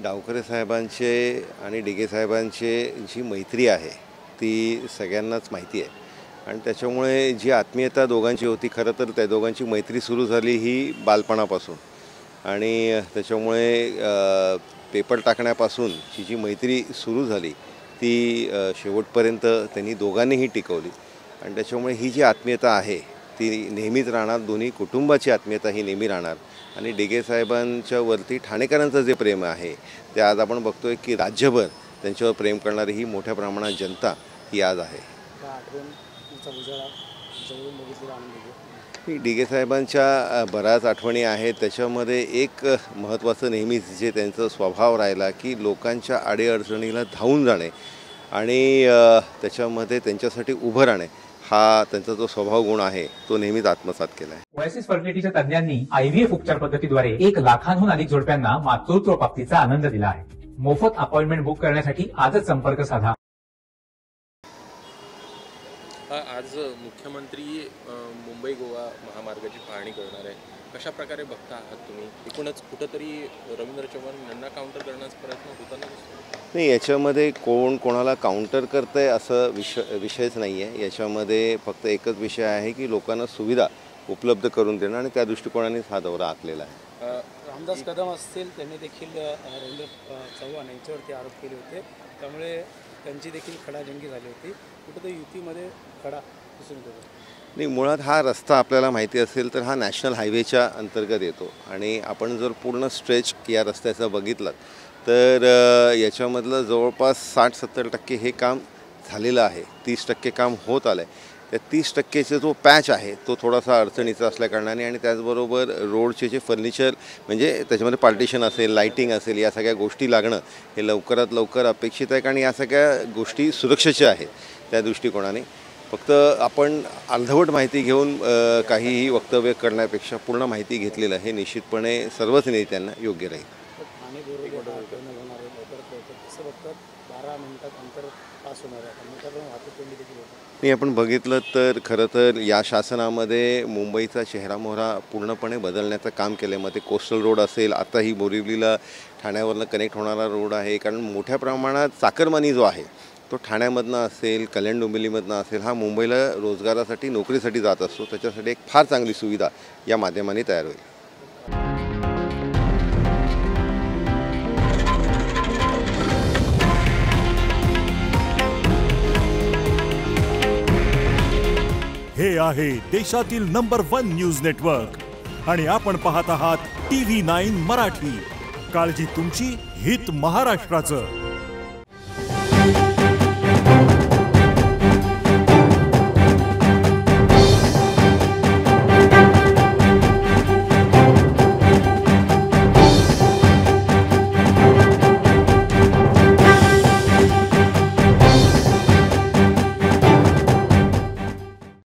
डावखरे साहेबांचे आणि डिगे साहेबांचे जी मैत्री आहे ती सगळ्यांनाच माहिती आहे आणि त्याच्यामुळे जी आत्मीयता दोघांची होती, खरं तर त्या दोघांची मैत्री सुरू झाली ही बालपणापासून आणि त्याच्यामुळे पेपर टाकण्यापासून जी मैत्री सुरू झाली ती शेवटपर्यंत त्यांनी दोघांनीही टिकवली आणि त्याच्यामुळे ही जी आत्मीयता आहे ती नेहमीच राहणार. दोन्ही कुटुंबाची आत्मीयता ही नेहमी राहणार आणि डिगे साहेबांच्या वरती ठाणेकरांचं जे प्रेम आहे ते आज आपण बघतोय की राज्यभर त्यांच्यावर प्रेम करणारी ही मोठ्या प्रमाणात जनता ही आज आहे. डिगे साहेबांच्या बऱ्याच आठवणी आहेत. त्याच्यामध्ये एक महत्त्वाचं नेहमीच जे त्यांचा स्वभाव राहिला की लोकांच्या अडीअडचणीला धावून जाणे आणि त्याच्यामध्ये त्यांच्यासाठी उभं राहणे हा त्यांचा जो स्वभाव गुण आहे तो नेहमीच आत्मसात केला आहे. ओएसिस फर्टिलिटीच्या तज्ञांनी IVF उपचार पद्धतीद्वारे 1 लाखांहून अधिक जोडप्यांना मातृत्व प्राप्तीचा आनंद दिला आहे. मोफत अपॉइंटमेंट बुक करण्यासाठी आजच संपर्क साधा. आज मुख्यमंत्री मुंबई गोवा महामार्गाची पाहणी करणार आहे. कशा प्रकारे बघता आहात तुम्ही? एकूणच कुठंतरी रवींद्र चव्हाण यांना काउंटर करण्याचा प्रयत्न होताना दिसतो. नाही, याच्यामध्ये कोण कोणाला काउंटर करतंय असं विषयच नाही आहे. याच्यामध्ये फक्त एकच विषय आहे की लोकांना सुविधा उपलब्ध करून देणं आणि त्या दृष्टिकोनानेच हा दौरा आखलेला आहे. रामदास कदम असतील, त्यांनी देखील रवींद्र चव्हाण यांच्यावरती आरोप केले होते, त्यामुळे त्यांची देखील खडाजंगी झाली होती. कुठेतरी युतीमध्ये खडा दिसून येतो. नाही, मुळात हा रस्ता आपल्याला माहिती असेल तर हा नॅशनल हायवेच्या अंतर्गत येतो आणि आपण जर पूर्ण स्ट्रेच या रस्त्याचा बघितलं तर याच्यामधलं जवळपास 60-70% हे काम झालेलं आहे. 30% काम होत आलं आहे. त्या 30%चा जो पॅच आहे तो थोडासा अडचणीचा असल्याकारणाने आणि त्याचबरोबर रोडचे जे फर्निचर म्हणजे त्याच्यामध्ये पार्टिशन असेल, लाईटिंग असेल, या सगळ्या गोष्टी लागणं हे लवकरात लवकर अपेक्षित आहे. कारण या सगळ्या गोष्टी सुरक्षेच्या आहेत त्या दृष्टिकोनाने. फक्त आपण अर्धवट माहिती घेऊन काहीही वक्तव्य करण्यापेक्षा पूर्ण माहिती घेतलेलं हे निश्चितपणे सर्वच नेत्यांना योग्य राहील. नाही, आपण बघितलं तर खरं तर या शासनामध्ये मुंबईचा चेहरामोहरा पूर्णपणे बदलण्याचं काम केलं आहे. मग ते कोस्टल रोड असेल, आता ही बोरिवलीला ठाण्यावरनं कनेक्ट होणारा रोड आहे. कारण मोठ्या प्रमाणात चाकरमानी जो आहे तो ठाण्यामधनं असेल, कल्याण डोंबिवलीमधनं असेल, हा मुंबईला रोजगारासाठी नोकरीसाठी जात असतो. त्याच्यासाठी एक फार चांगली सुविधा या माध्यमाने तयार होईल. हे आहे देशातील नंबर 1 न्यूज नेटवर्क आणि आपण पाहत आहात TV9 मराठी. काळजी तुमची, हित महाराष्ट्राचं.